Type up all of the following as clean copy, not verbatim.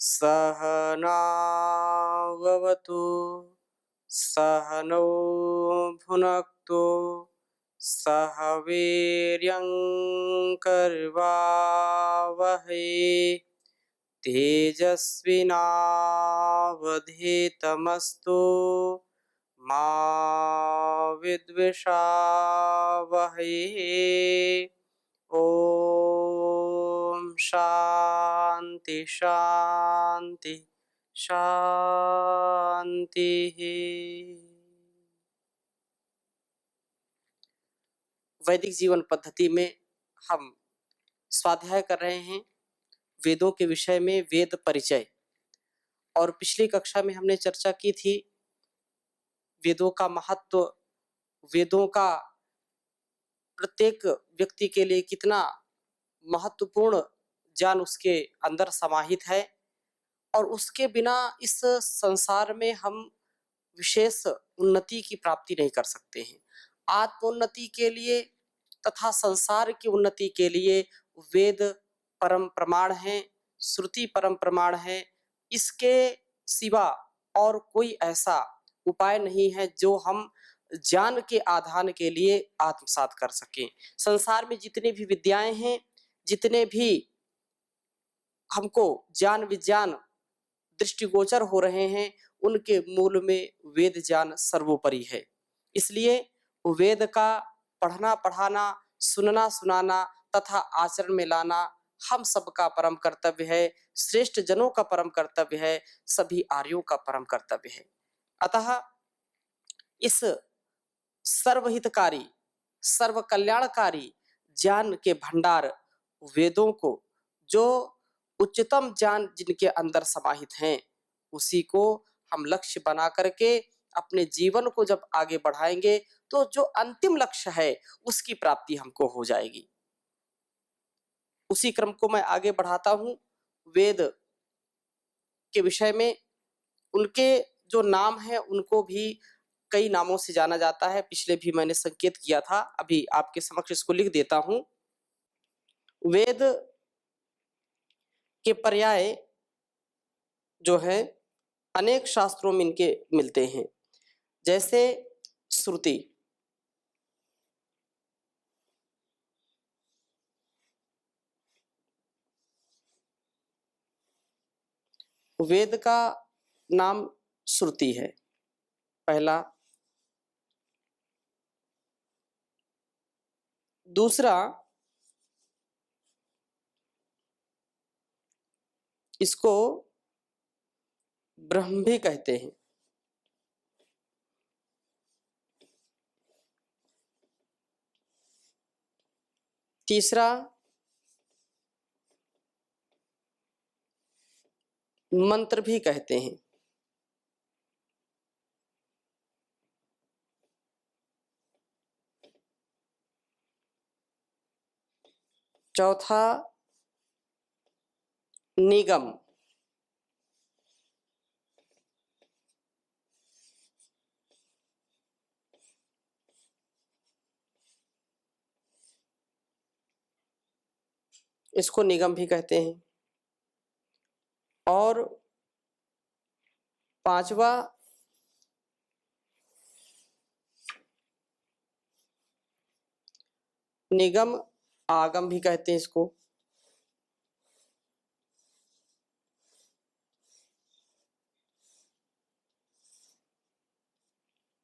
सहनाववतु सहनौ भुनक्तु सह वीर्यङ्करवावहै तेजस्विनावधीतमस्तु मा विद्विषावहै। ओम शांति शांति शांति। वैदिक जीवन पद्धति में हम स्वाध्याय कर रहे हैं वेदों के विषय में, वेद परिचय। और पिछली कक्षा में हमने चर्चा की थी वेदों का महत्व, वेदों का प्रत्येक व्यक्ति के लिए कितना महत्वपूर्ण ज्ञान उसके अंदर समाहित है, और उसके बिना इस संसार में हम विशेष उन्नति की प्राप्ति नहीं कर सकते हैं। आत्मोन्नति के लिए तथा संसार की उन्नति के लिए वेद परम प्रमाण है, श्रुति परम प्रमाण है। इसके सिवा और कोई ऐसा उपाय नहीं है जो हम ज्ञान के आधान के लिए आत्मसात कर सकें। संसार में जितनी भी विद्याएं हैं, जितने भी हमको ज्ञान विज्ञान दृष्टिगोचर हो रहे हैं, उनके मूल में वेद ज्ञान सर्वोपरि है। इसलिए वेद का पढ़ना पढ़ाना, सुनना सुनाना तथा आचरण में लाना हम सबका परम कर्तव्य है, श्रेष्ठ जनों का परम कर्तव्य है, सभी आर्यों का परम कर्तव्य है। अतः इस सर्वहितकारी, सर्व कल्याणकारी ज्ञान के भंडार वेदों को, जो उच्चतम ज्ञान जिनके अंदर समाहित हैं, उसी को हम लक्ष्य बना करके अपने जीवन को जब आगे बढ़ाएंगे तो जो अंतिम लक्ष्य है उसकी प्राप्ति हमको हो जाएगी। उसी क्रम को मैं आगे बढ़ाता हूं। वेद के विषय में उनके जो नाम है उनको भी कई नामों से जाना जाता है। पिछले भी मैंने संकेत किया था, अभी आपके समक्ष इसको लिख देता हूं। वेद के पर्याय जो है अनेक शास्त्रों में इनके मिलते हैं, जैसे श्रुति। वेद का नाम श्रुति है पहला। दूसरा, इसको ब्रह्म भी कहते हैं। तीसरा, मंत्र भी कहते हैं। चौथा, निगम। इसको निगम भी कहते हैं। और पांचवा, निगम आगम भी कहते हैं इसको।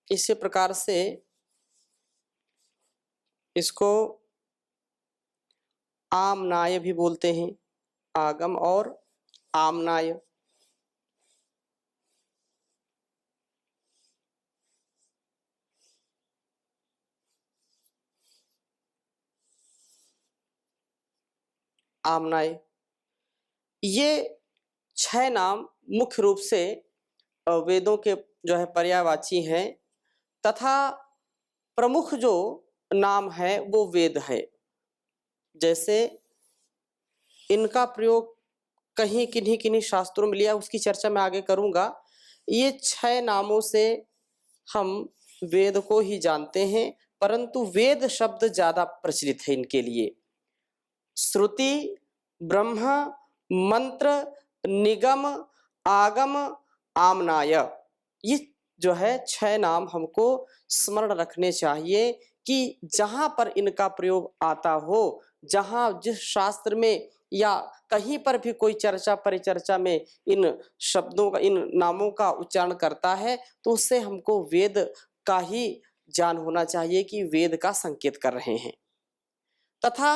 इसी प्रकार से इसको आमनाय भी बोलते हैं, आगम और आमनाय। आमनाय, ये 6 नाम मुख्य रूप से वेदों के जो है पर्यायवाची हैं, तथा प्रमुख जो नाम है वो वेद है। जैसे इनका प्रयोग कहीं किन्हीं किन्हीं शास्त्रों में लिया, उसकी चर्चा मैं आगे करूंगा। ये 6 नामों से हम वेद को ही जानते हैं, परंतु वेद शब्द ज्यादा प्रचलित है इनके लिए। श्रुति, ब्रह्म, मंत्र निगम, आगम, आमनाय। ये जो है 6 नाम हमको स्मरण रखने चाहिए कि जहाँ पर इनका प्रयोग आता हो, जहाँ जिस शास्त्र में या कहीं पर भी कोई चर्चा परिचर्चा में इन शब्दों का, इन नामों का उच्चारण करता है, तो उससे हमको वेद का ही ज्ञान होना चाहिए कि वेद का संकेत कर रहे हैं। तथा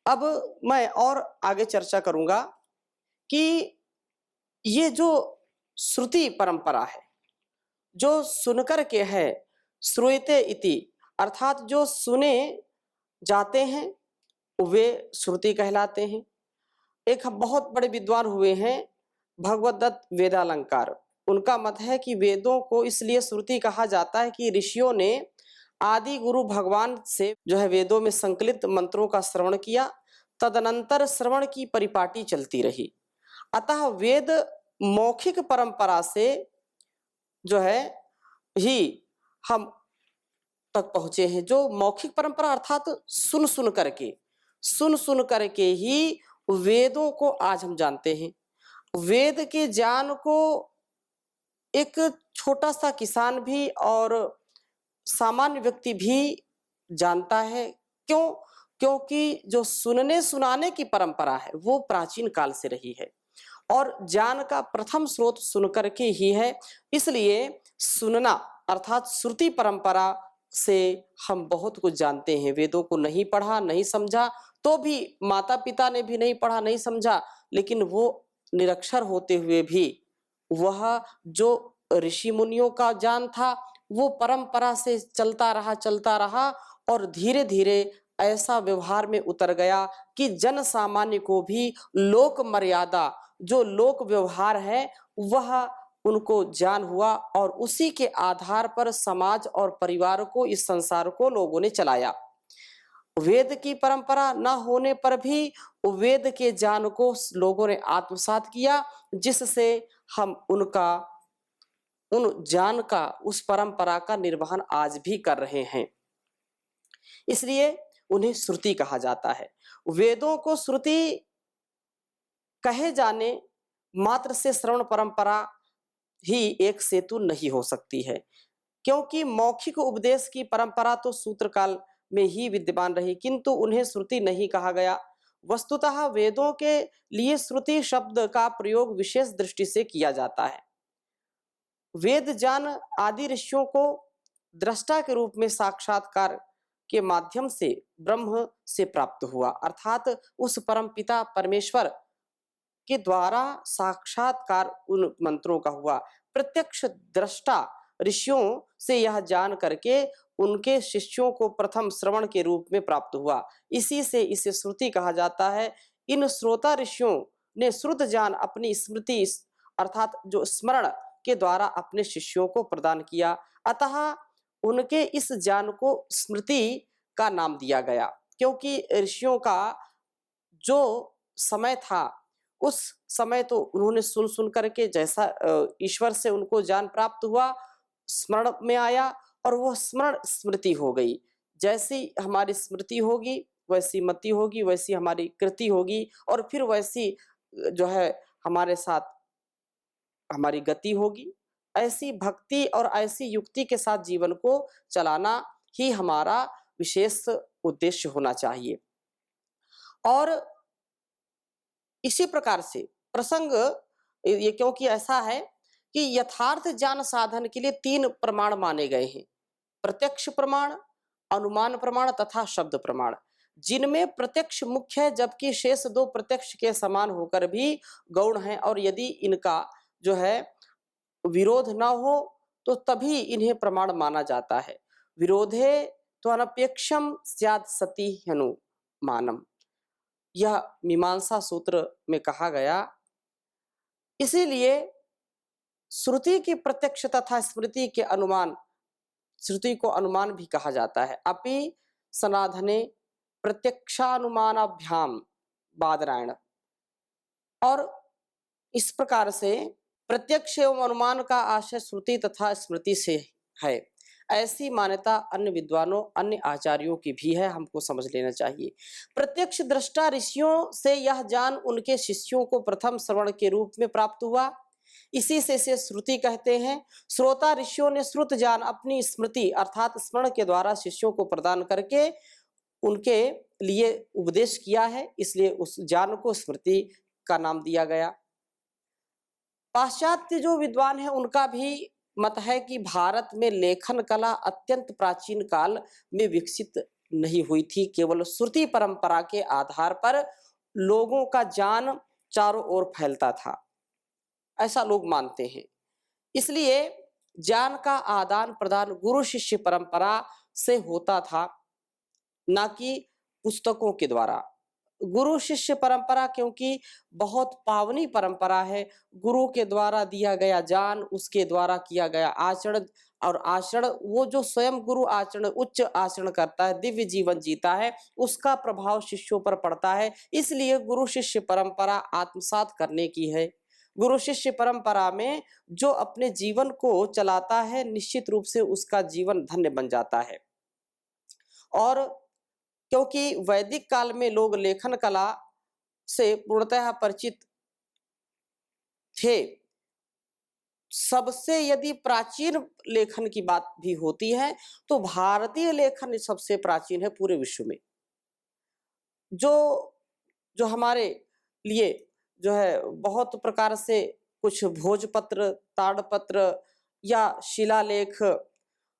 अब मैं और आगे चर्चा करूंगा कि ये जो श्रुति परंपरा है, जो सुनकर के है, श्रूयते इति, अर्थात जो सुने जाते हैं वे श्रुति कहलाते हैं। एक बहुत बड़े विद्वान हुए हैं भगवदत्त वेदालंकार, उनका मत है कि वेदों को इसलिए श्रुति कहा जाता है कि ऋषियों ने आदि गुरु भगवान से जो है वेदों में संकलित मंत्रों का श्रवण किया, तदनंतर श्रवण की परिपाटी चलती रही। अतः वेद मौखिक परंपरा से जो है ही हम तक पहुंचे हैं, जो मौखिक परंपरा अर्थात सुन सुन करके ही वेदों को आज हम जानते हैं। वेद के ज्ञान को एक छोटा सा किसान भी और सामान्य व्यक्ति भी जानता है। क्यों? क्योंकि जो सुनने सुनाने की परंपरा है वो प्राचीन काल से रही है और ज्ञान का प्रथम स्रोत सुन करके ही है। इसलिए सुनना अर्थात श्रुति परंपरा से हम बहुत कुछ जानते हैं। वेदों को नहीं पढ़ा, नहीं समझा, तो भी माता पिता ने भी नहीं पढ़ा, नहीं समझा, लेकिन वो निरक्षर होते हुए भी वह जो ऋषि मुनियों का ज्ञान था वो परंपरा से चलता रहा और धीरे धीरे ऐसा व्यवहार में उतर गया कि जन सामान्य को भी लोक मर्यादा, जो लोक व्यवहार है, वह उनको ज्ञान हुआ और उसी के आधार पर समाज और परिवार को, इस संसार को लोगों ने चलाया। वेद की परंपरा न होने पर भी वेद के ज्ञान को लोगों ने आत्मसात किया, जिससे हम उन ज्ञान का, उस परंपरा का निर्वहन आज भी कर रहे हैं। इसलिए उन्हें श्रुति कहा जाता है। वेदों को श्रुति कहे जाने मात्र से श्रवण परंपरा ही एक सेतु नहीं हो सकती है, क्योंकि मौखिक उपदेश की परंपरा तो सूत्र काल में ही विद्यमान रही, किंतु उन्हें श्रुति नहीं कहा गया। वस्तुतः वेदों के लिए श्रुति शब्द का प्रयोग विशेष दृष्टि से किया जाता है। वेद ज्ञान आदि ऋषियों को दृष्टा के रूप में साक्षात्कार के माध्यम से ब्रह्म से प्राप्त हुआ, अर्थात उस परम पिता परमेश्वर के द्वारा साक्षात्कार उन मंत्रों का हुआ। प्रत्यक्ष दृष्टा ऋषियों से यह जान करके उनके शिष्यों को प्रथम श्रवण के रूप में प्राप्त हुआ, इसी से इसे श्रुति कहा जाता है। इन श्रोता ऋषियों ने श्रुत ज्ञान अपनी स्मृति अर्थात जो स्मरण के द्वारा अपने शिष्यों को प्रदान किया, अतः उनके इस ज्ञान को स्मृति का नाम दिया गया, क्योंकि ऋषियों का जो समय था उस समय तो उन्होंने सुन करके जैसा ईश्वर से उनको ज्ञान प्राप्त हुआ, स्मरण में आया और वह स्मरण स्मृति हो गई। जैसी हमारी स्मृति होगी वैसी मति होगी, वैसी हमारी कृति होगी और फिर वैसी जो है हमारे साथ हमारी गति होगी। ऐसी भक्ति और ऐसी युक्ति के साथ जीवन को चलाना ही हमारा विशेष उद्देश्य होना चाहिए। और इसी प्रकार से प्रसंग ये क्योंकि ऐसा है कि यथार्थ ज्ञान साधन के लिए 3 प्रमाण माने गए हैं: प्रत्यक्ष प्रमाण, अनुमान प्रमाण तथा शब्द प्रमाण, जिनमें प्रत्यक्ष मुख्य है, जबकि शेष 2 प्रत्यक्ष के समान होकर भी गौण हैं और यदि इनका जो है विरोध न हो तो तभी इन्हें प्रमाण माना जाता है। विरोधे तो अनपेक्षम स्यात् सति अनुमानम, यह मीमांसा सूत्र में कहा गया। इसीलिए श्रुति की प्रत्यक्ष तथा स्मृति के अनुमान, श्रुति को अनुमान भी कहा जाता है। अपि सनाधने प्रत्यक्षानुमानाभ्याम बादरायण, और इस प्रकार से प्रत्यक्ष एवं अनुमान का आशय श्रुति तथा स्मृति से है। ऐसी मान्यता अन्य विद्वानों, अन्य आचार्यों की भी है, हमको समझ लेना चाहिए। प्रत्यक्ष दृष्टा ऋषियों से यह ज्ञान उनके शिष्यों को प्रथम श्रवण के रूप में प्राप्त हुआ। इसी से इसे श्रुति कहते हैं। श्रोता ऋषियों ने श्रुत ज्ञान अपनी स्मृति अर्थात स्मरण के द्वारा शिष्यों को प्रदान करके उनके लिए उपदेश किया है, इसलिए उस ज्ञान को स्मृति का नाम दिया गया। पाश्चात्य जो विद्वान है उनका भी मत है कि भारत में लेखन कला अत्यंत प्राचीन काल में विकसित नहीं हुई थी, केवल श्रुति परंपरा के आधार पर लोगों का ज्ञान चारों ओर फैलता था, ऐसा लोग मानते हैं। इसलिए ज्ञान का आदान प्रदान गुरु शिष्य परंपरा से होता था, ना कि पुस्तकों के द्वारा। गुरु शिष्य परंपरा क्योंकि बहुत पावनी परंपरा है, गुरु के द्वारा दिया गया ज्ञान, उसके द्वारा किया गया आचरण, और आचरण वो जो स्वयं गुरु आचरण उच्च आचरण करता है, दिव्य जीवन जीता है, उसका प्रभाव शिष्यों पर पड़ता है। इसलिए गुरु शिष्य परंपरा आत्मसात करने की है। गुरु शिष्य परंपरा में जो अपने जीवन को चलाता है, निश्चित रूप से उसका जीवन धन्य बन जाता है। और क्योंकि वैदिक काल में लोग लेखन कला से पूर्णतः परिचित थे, सबसे यदि प्राचीन लेखन की बात भी होती है तो भारतीय लेखन सबसे प्राचीन है पूरे विश्व में। जो जो हमारे लिए जो है बहुत प्रकार से कुछ भोजपत्र, ताड़पत्र या शिलालेख,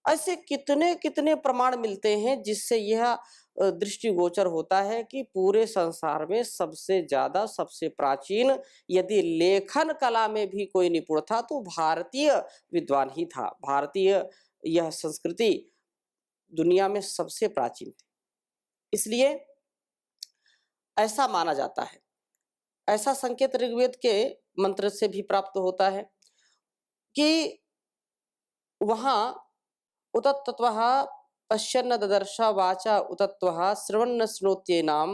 ऐसे कितने कितने प्रमाण मिलते हैं जिससे यह दृष्टिगोचर होता है कि पूरे संसार में सबसे ज्यादा, सबसे प्राचीन यदि लेखन कला में भी कोई निपुण था तो भारतीय विद्वान ही था। भारतीय यह संस्कृति दुनिया में सबसे प्राचीन थी, इसलिए ऐसा माना जाता है। ऐसा संकेत ऋग्वेद के मंत्र से भी प्राप्त होता है कि वहां उतत्तत्वः पश्यन्न ददर्श वाचा उतत्वः श्रवन्न श्रोत्येनाम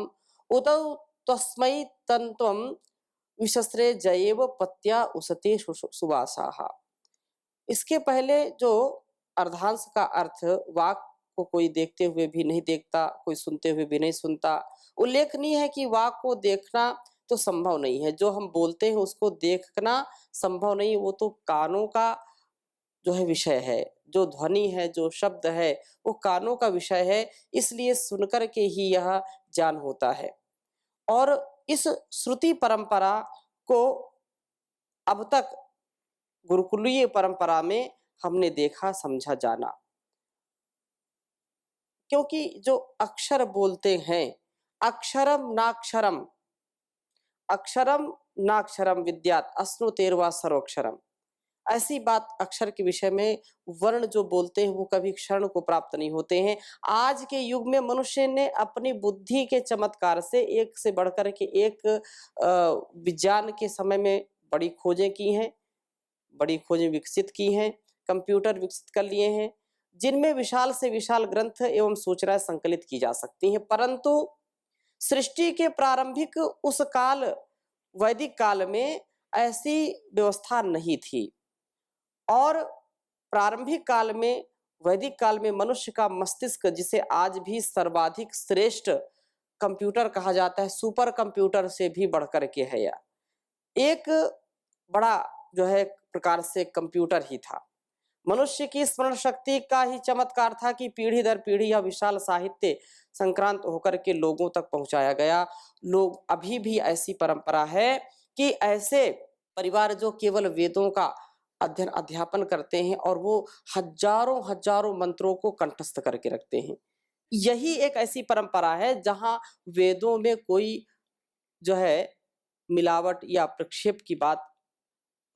उतौ तस्मै तन्त्वं विशस्त्रे जयेव पत्या उसते सुवासाः। इसके पहले जो अर्धांश का अर्थ, वाक को कोई देखते हुए भी नहीं देखता, कोई सुनते हुए भी नहीं सुनता, उल्लेखनीय है कि वाक को देखना तो संभव नहीं है, जो हम बोलते हैं उसको देखना संभव नहीं, वो तो कानों का जो है विषय है, जो ध्वनि है, जो शब्द है, वो कानों का विषय है, इसलिए सुनकर के ही यह ज्ञान होता है। और इस श्रुति परंपरा को अब तक गुरुकुलीय परंपरा में हमने देखा, समझा, जाना, क्योंकि जो अक्षर बोलते हैं, अक्षरम नाक्षरम, अक्षरम नाक्षरम विद्यात अश्नुतेर्वा सर्वक्षरम, ऐसी बात अक्षर के विषय में वर्ण जो बोलते हैं वो कभी क्षण को प्राप्त नहीं होते हैं। आज के युग में मनुष्य ने अपनी बुद्धि के चमत्कार से एक से बढ़कर के एक विज्ञान के समय में बड़ी खोजें की हैं, बड़ी खोजें विकसित की हैं, कंप्यूटर विकसित कर लिए हैं, जिनमें विशाल से विशाल ग्रंथ एवं सूचनाएं संकलित की जा सकती हैं। परंतु सृष्टि के प्रारंभिक उस काल, वैदिक काल में ऐसी व्यवस्था नहीं थी। और प्रारंभिक काल में, वैदिक काल में मनुष्य का मस्तिष्क, जिसे आज भी सर्वाधिक श्रेष्ठ कंप्यूटर कहा जाता है, सुपर कंप्यूटर से भी बढ़कर के है, यह एक बड़ा जो है प्रकार से कंप्यूटर ही था। मनुष्य की स्मरण शक्ति का ही चमत्कार था कि पीढ़ी दर पीढ़ी यह विशाल साहित्य संक्रांत होकर के लोगों तक पहुंचाया गया। लोग अभी भी ऐसी परंपरा है कि ऐसे परिवार जो केवल वेदों का अध्ययन अध्यापन करते हैं और वो हजारों हजारों मंत्रों को कंठस्थ करके रखते हैं। यही एक ऐसी परंपरा है जहां वेदों में कोई जो है मिलावट या प्रक्षेप की बात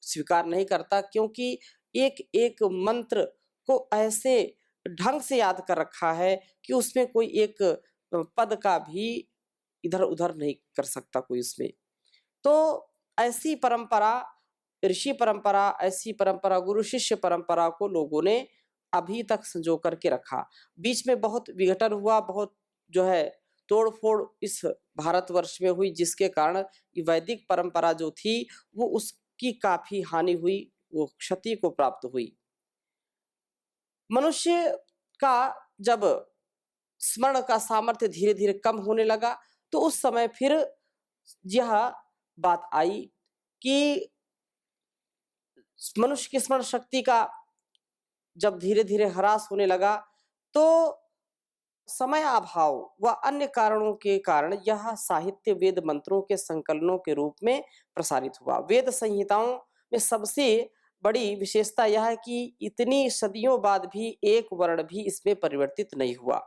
स्वीकार नहीं करता, क्योंकि एक एक मंत्र को ऐसे ढंग से याद कर रखा है कि उसमें कोई एक पद का भी इधर उधर नहीं कर सकता कोई उसमें। तो ऐसी परंपरा, ऋषि परंपरा, ऐसी परंपरा, गुरु शिष्य परंपरा को लोगों ने अभी तक संजो करके रखा। बीच में बहुत विघटन हुआ, बहुत जो है तोड़फोड़ इस भारतवर्ष में हुई, जिसके कारण वैदिक परंपरा जो थी वो उसकी काफी हानि हुई, वो क्षति को प्राप्त हुई। मनुष्य का जब स्मरण का सामर्थ्य धीरे धीरे कम होने लगा, तो उस समय फिर यह बात आई कि मनुष्य की स्मरण शक्ति का जब धीरे धीरे ह्रास होने लगा, तो समय अभाव व अन्य कारणों के कारण यह साहित्य वेद मंत्रों के संकलनों के रूप में प्रसारित हुआ। वेद संहिताओं में सबसे बड़ी विशेषता यह है कि इतनी सदियों बाद भी एक वर्ण भी इसमें परिवर्तित नहीं हुआ,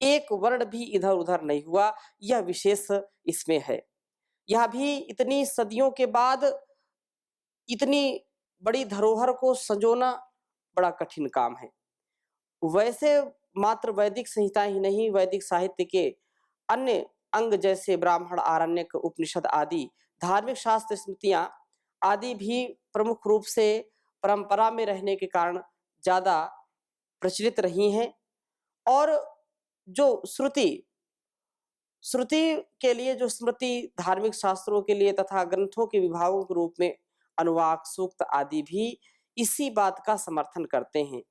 एक वर्ण भी इधर उधर नहीं हुआ। यह विशेष इसमें है। यह भी इतनी सदियों के बाद इतनी बड़ी धरोहर को संजोना बड़ा कठिन काम है। वैसे मात्र वैदिक संहिता ही नहीं, वैदिक साहित्य के अन्य अंग जैसे ब्राह्मण, आरण्यक, उपनिषद आदि धार्मिक शास्त्र, स्मृतियां आदि भी प्रमुख रूप से परंपरा में रहने के कारण ज्यादा प्रचलित रही हैं। और जो श्रुति श्रुति के लिए, जो स्मृति धार्मिक शास्त्रों के लिए तथा ग्रंथों के विभागों के रूप में अनुवाक, सूक्त आदि भी इसी बात का समर्थन करते हैं।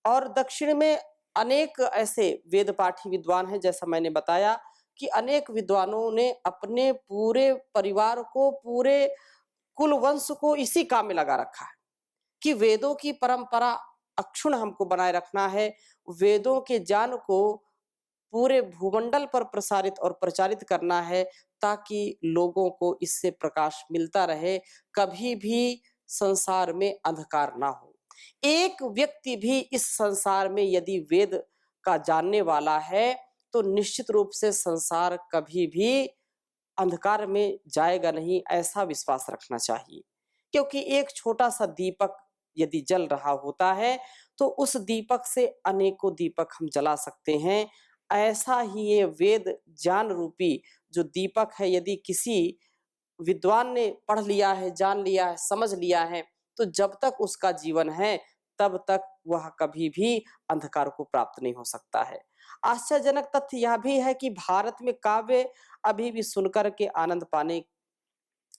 और दक्षिण में अनेक ऐसे वेद पाठी विद्वान हैं, जैसा मैंने बताया कि अनेक विद्वानों ने अपने पूरे परिवार को, पूरे कुल वंश को इसी काम में लगा रखा है कि वेदों की परंपरा अक्षुण्ण हमको बनाए रखना है, वेदों के ज्ञान को पूरे भूमंडल पर प्रसारित और प्रचारित करना है, ताकि लोगों को इससे प्रकाश मिलता रहे, कभी भी संसार में अंधकार ना हो। एक व्यक्ति भी इस संसार में यदि वेद का जानने वाला है, तो निश्चित रूप से संसार कभी भी अंधकार में जाएगा नहीं, ऐसा विश्वास रखना चाहिए। क्योंकि एक छोटा सा दीपक यदि जल रहा होता है, तो उस दीपक से अनेकों दीपक हम जला सकते हैं। ऐसा ही ये वेद ज्ञान रूपी जो दीपक है, यदि किसी विद्वान ने पढ़ लिया है, जान लिया है, समझ लिया है, तो जब तक उसका जीवन है, तब तक वह कभी भी अंधकार को प्राप्त नहीं हो सकता है। आश्चर्यजनक तथ्य यह भी है कि भारत में काव्य अभी भी सुनकर के आनंद पाने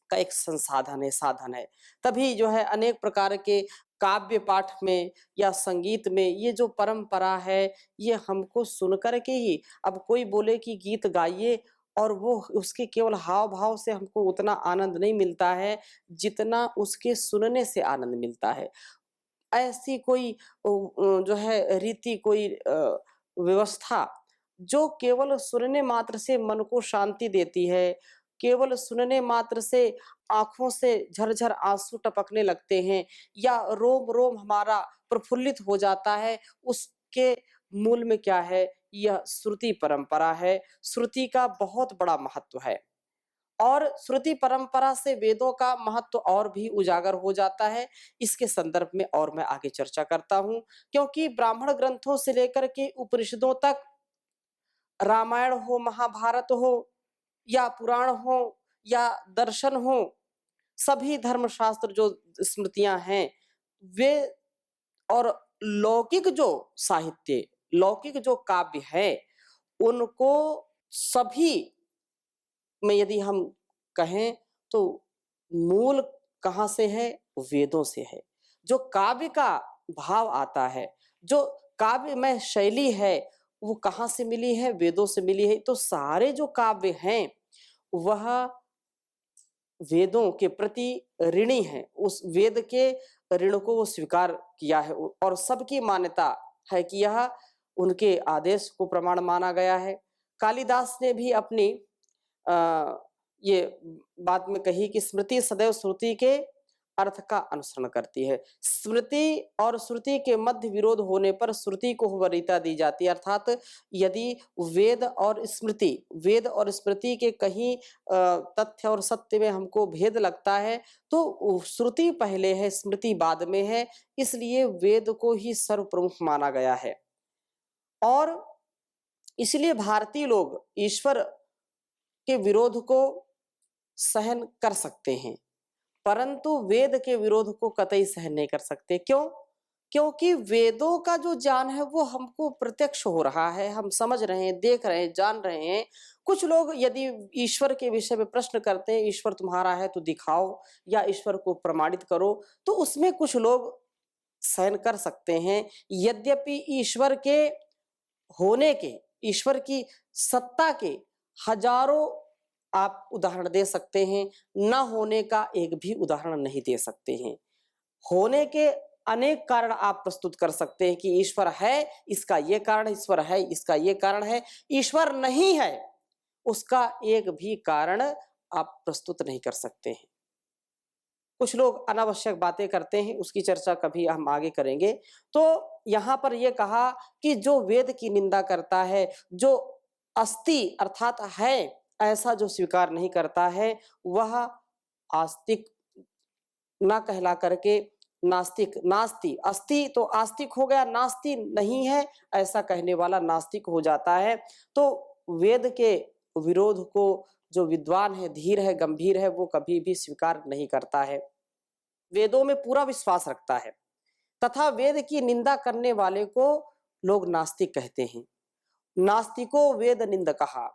का एक संसाधन है, साधन है। तभी जो है अनेक प्रकार के काव्य पाठ में या संगीत में ये जो परंपरा है, ये हमको सुनकर के ही, अब कोई बोले कि गीत गाइए, और वो उसके केवल हाव भाव से हमको उतना आनंद नहीं मिलता है जितना उसके सुनने से आनंद मिलता है। ऐसी कोई जो है रीति, कोई व्यवस्था जो केवल सुनने मात्र से मन को शांति देती है, केवल सुनने मात्र से आंखों से झरझर आंसू टपकने लगते हैं, या रोम रोम हमारा प्रफुल्लित हो जाता है, उसके मूल में क्या है? यह श्रुति परंपरा है। श्रुति का बहुत बड़ा महत्व है, और श्रुति परंपरा से वेदों का महत्व और भी उजागर हो जाता है। इसके संदर्भ में और मैं आगे चर्चा करता हूं, क्योंकि ब्राह्मण ग्रंथों से लेकर के उपनिषदों तक, रामायण हो, महाभारत हो, या पुराण हो, या दर्शन हो, सभी धर्मशास्त्र जो स्मृतियां हैं, वे और लौकिक जो साहित्य, लौकिक जो काव्य है, उनको सभी में यदि हम कहें तो मूल कहाँ से है? वेदों से है। जो काव्य का भाव आता है, जो काव्य में शैली है, वो कहाँ से मिली है? वेदों से मिली है। तो सारे जो काव्य हैं, वह वेदों के प्रति ऋणी हैं। उस वेद के ऋण को वो स्वीकार किया है, और सबकी मान्यता है कि यह उनके आदेश को प्रमाण माना गया है। कालिदास ने भी अपनी ये बात में कही कि स्मृति सदैव श्रुति के अर्थ का अनुसरण करती है। स्मृति और श्रुति के मध्य विरोध होने पर श्रुति को वरीयता दी जाती है। अर्थात यदि वेद और स्मृति के कहीं तथ्य और सत्य में हमको भेद लगता है, तो श्रुति पहले है, स्मृति बाद में है। इसलिए वेद को ही सर्व प्रमुख माना गया है, और इसलिए भारतीय लोग ईश्वर के विरोध को सहन कर सकते हैं, परंतु वेद के विरोध को कतई सहन नहीं कर सकते। क्यों? क्योंकि वेदों का जो ज्ञान है वो हमको प्रत्यक्ष हो रहा है, हम समझ रहे हैं, देख रहे हैं, जान रहे हैं। कुछ लोग यदि ईश्वर के विषय में प्रश्न करते हैं, ईश्वर तुम्हारा है तो दिखाओ, या ईश्वर को प्रमाणित करो, तो उसमें कुछ लोग सहन कर सकते हैं। यद्यपि ईश्वर के होने के, ईश्वर की सत्ता के हजारों आप उदाहरण दे सकते हैं, न होने का एक भी उदाहरण नहीं दे सकते हैं। होने के अनेक कारण आप प्रस्तुत कर सकते हैं कि ईश्वर है, इसका ये कारण है, ईश्वर है, इसका ये कारण है। ईश्वर नहीं है, उसका एक भी कारण आप प्रस्तुत नहीं कर सकते हैं। कुछ लोग अनावश्यक बातें करते हैं, उसकी चर्चा कभी हम आगे करेंगे। तो यहाँ पर यह कहा कि जो वेद की निंदा करता है, जो अस्ति अर्थात है ऐसा जो स्वीकार नहीं करता है, वह आस्तिक ना कहला करके नास्तिक, नास्ति, अस्ति तो आस्तिक हो गया, नास्ति नहीं है ऐसा कहने वाला नास्तिक हो जाता है। तो वेद के विरोध को जो विद्वान है, धीर है, गंभीर है, वो कभी भी स्वीकार नहीं करता है, वेदों में पूरा विश्वास रखता है। तथा वेद की निंदा करने वाले को लोग नास्तिक कहते हैं। नास्तिको वेद निंदकहा,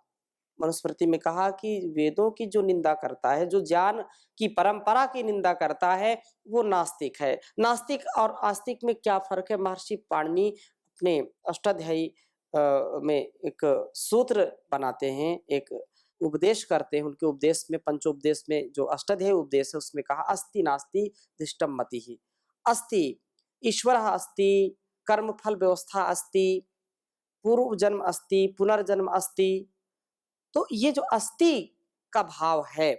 मनुस्मृति में कहा कि वेदों की जो निंदा करता है, जो ज्ञान की परंपरा की निंदा करता है, वो नास्तिक है। नास्तिक और आस्तिक में क्या फर्क है? महर्षि पाणिनि अपने अष्टाध्यायी में एक सूत्र बनाते हैं, एक उपदेश करते हैं। उनके उपदेश में, पंचोपदेश में जो अष्टाध्यायी उपदेश है, उसमें कहा अस्ति नास्ति दृष्टम मतिः। अस्ति ईश्वरः अस्ति, कर्म फल व्यवस्था अस्ति, पूर्व जन्म अस्ति, पुनर्जन्म अस्ति। तो ये जो अस्ति का भाव है,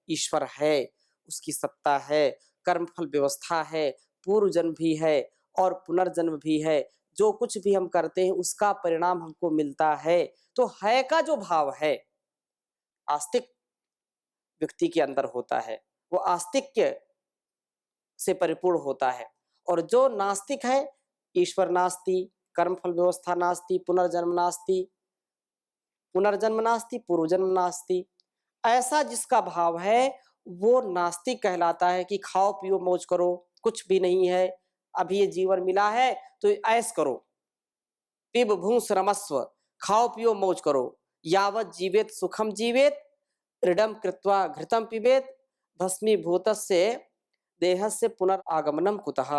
ईश्वर है, उसकी सत्ता है, कर्म फल व्यवस्था है, पूर्व जन्म भी है और पुनर्जन्म भी है। जो कुछ भी हम करते हैं उसका परिणाम हमको मिलता है। तो है का जो भाव है आस्तिक व्यक्ति के अंदर होता है, वो आस्तिक्य से परिपूर्ण होता है। और जो नास्तिक है, ईश्वर नास्ति, कर्म फल व्यवस्था नास्ति, पुनर्जन्म नास्ति, पुनर्जन्म नास्ति, पूर्व जन्म नास्ति, ऐसा जिसका भाव है वो नास्तिक कहलाता है। कि खाओ पियो मौज करो, कुछ भी नहीं है, अभी ये जीवन मिला है तो ऐश करो, पिब भूस रमस्व, खाओ पियो मौज करो, यावत जीवेत सुखम जीवेत, ऋडम कृत्वा घृतम पिबेत, भस्मीभूतस्य देहस्य पुनरागमनम कुतः।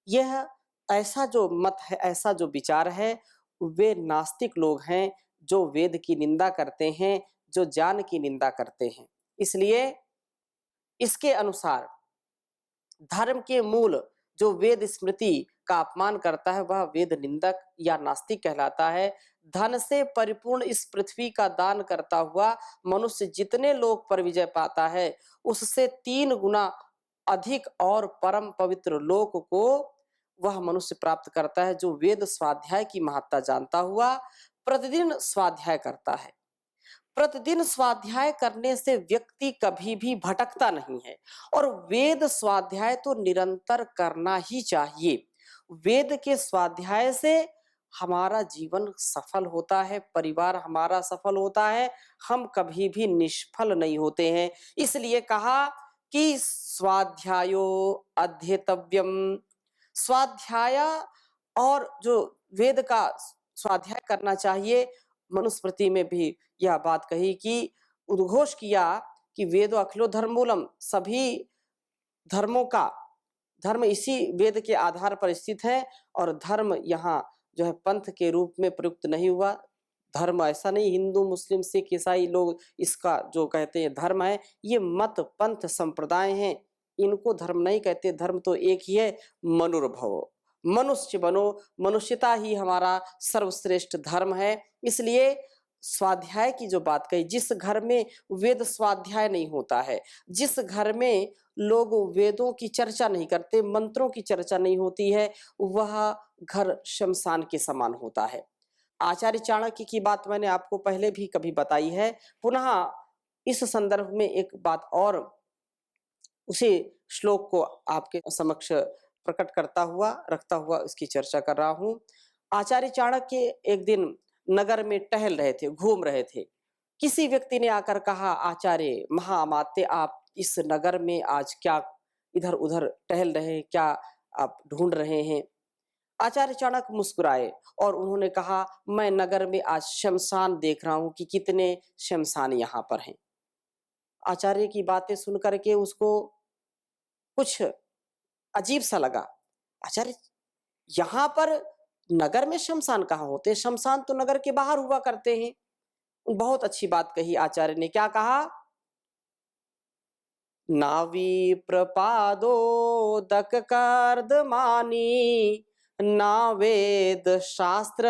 यह ऐसा जो मत है, ऐसा जो विचार है, वे नास्तिक लोग हैं जो वेद की निंदा करते हैं, जो ज्ञान की निंदा करते हैं। इसलिए इसके अनुसार धर्म के मूल जो वेद स्मृति का अपमान करता है, वह वेद निंदक या नास्तिक कहलाता है। धन से परिपूर्ण इस पृथ्वी का दान करता हुआ मनुष्य जितने लोक पर विजय पाता है, उससे 3 गुना अधिक और परम पवित्र लोक को वह मनुष्य प्राप्त करता है, जो वेद स्वाध्याय की महत्ता जानता हुआ प्रतिदिन स्वाध्याय करता है। प्रतिदिन स्वाध्याय करने से व्यक्ति कभी भी भटकता नहीं है, और वेद स्वाध्याय तो निरंतर करना ही चाहिए। वेद के स्वाध्याय से हमारा जीवन सफल होता है, परिवार हमारा सफल होता है, हम कभी भी निष्फल नहीं होते हैं। इसलिए कहा कि स्वाध्यायो अध्येतव्यम, स्वाध्याय और जो वेद का स्वाध्याय करना चाहिए। मनुस्मृति में भी यह बात कही कि उद्घोष किया कि वेदो अखिलो धर्ममूलम, सभी धर्मों का धर्म इसी वेद के आधार पर स्थित है। और धर्म यहाँ जो है पंथ के रूप में प्रयुक्त नहीं हुआ। धर्म ऐसा नहीं हिंदू मुस्लिम सिख ईसाई लोग इसका जो कहते हैं धर्म है, ये मत पंथ संप्रदाय हैं, इनको धर्म नहीं कहते। धर्म तो एक ही है, मनुर्भवो, मनुष्य बनो, मनुष्यता ही हमारा सर्वश्रेष्ठ धर्म है। इसलिए स्वाध्याय की जो बात कही, जिस घर में वेद स्वाध्याय नहीं होता है, जिस घर में लोग वेदों की चर्चा नहीं करते, मंत्रों की चर्चा नहीं होती है, वह घर शमशान के समान होता है। आचार्य चाणक्य की बात मैंने आपको पहले भी कभी बताई है, पुनः इस संदर्भ में एक बात और उसी श्लोक को आपके समक्ष प्रकट करता हुआ, रखता हुआ इसकी चर्चा कर रहा हूं। आचार्य चाणक्य एक दिन नगर में टहल रहे थे, घूम रहे थे। किसी व्यक्ति ने आकर कहा, आचार्य महाअमात्य, आप इस नगर में आज क्या इधर उधर टहल रहे हैं, क्या आप ढूंढ रहे हैं? आचार्य चाणक्य मुस्कुराए और उन्होंने कहा, मैं नगर में आज शमशान देख रहा हूं कि कितने शमशान यहाँ पर हैं। आचार्य की बातें सुनकर के उसको कुछ अजीब सा लगा। आचार्य, यहाँ पर नगर में शमशान कहाँ होते हैं? शमशान तो नगर के बाहर हुआ करते हैं। बहुत अच्छी बात कही आचार्य ने। क्या कहा? नावी प्रपादोदक कर्दमानी, ना वेद शास्त्र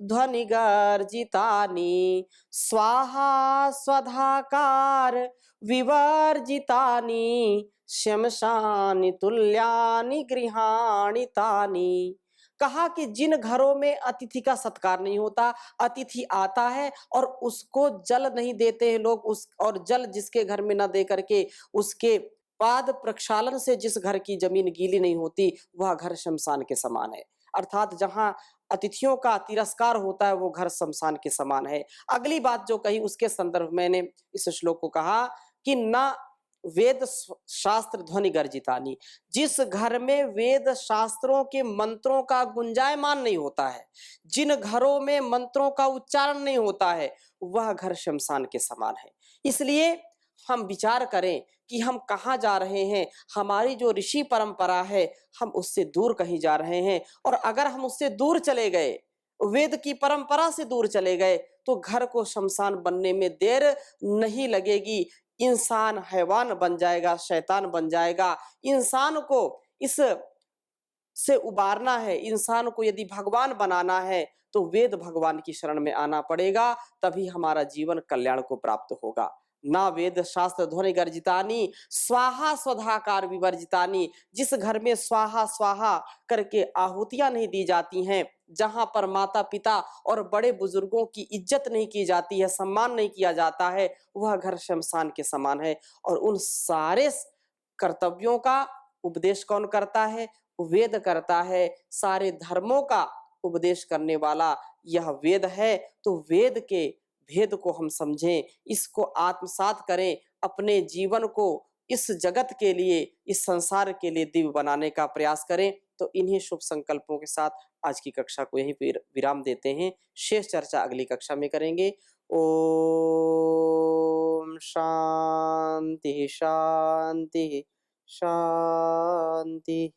ध्वनि गर्जितानि, स्वाहा स्वधाकार विवर्जितानि, शमशानि तुल्यानि गृहाणि तानि। कहा कि जिन घरों में अतिथि का सत्कार नहीं होता, अतिथि आता है और उसको जल नहीं देते हैं लोग, उस और जल जिसके घर में न दे करके उसके बाद प्रक्षालन से जिस घर की जमीन गीली नहीं होती, वह घर शमशान के समान है। अर्थात जहां अतिथियों का तिरस्कार होता है वो घर शमशान के समान है। अगली बात जो कही उसके संदर्भ में मैंने इस श्लोक को कहा कि ना वेद शास्त्र ध्वनि गर्जितानी, जिस घर में वेद शास्त्रों के मंत्रों का गुंजायमान नहीं होता है, जिन घरों में मंत्रों का उच्चारण नहीं होता है, वह घर शमशान के समान है। इसलिए हम विचार करें कि हम कहाँ जा रहे हैं। हमारी जो ऋषि परंपरा है, हम उससे दूर कहीं जा रहे हैं। और अगर हम उससे दूर चले गए, वेद की परंपरा से दूर चले गए, तो घर को शमशान बनने में देर नहीं लगेगी। इंसान हैवान बन जाएगा, शैतान बन जाएगा। इंसान को इस से उबारना है, इंसान को यदि भगवान बनाना है, तो वेद भगवान की शरण में आना पड़ेगा, तभी हमारा जीवन कल्याण को प्राप्त होगा। ना वेद शास्त्र ध्वनि गर्जितानी, स्वाहा स्वधाकार विवर्जितानी। जिस घर में स्वाहा स्वाहा करके आहुतियां नहीं दी जाती हैं, जहां पर माता पिता और बड़े बुजुर्गों की इज्जत नहीं की जाती है, सम्मान नहीं किया जाता है, वह घर शमशान के समान है। और उन सारे कर्तव्यों का उपदेश कौन करता है? वेद करता है। सारे धर्मों का उपदेश करने वाला यह वेद है। तो वेद के भेद को हम समझें, इसको आत्मसात करें, अपने जीवन को इस जगत के लिए, इस संसार के लिए दिव्य बनाने का प्रयास करें। तो इन्हीं शुभ संकल्पों के साथ आज की कक्षा को यहीं पर विराम देते हैं। शेष चर्चा अगली कक्षा में करेंगे। ओम शांति शांति शांति।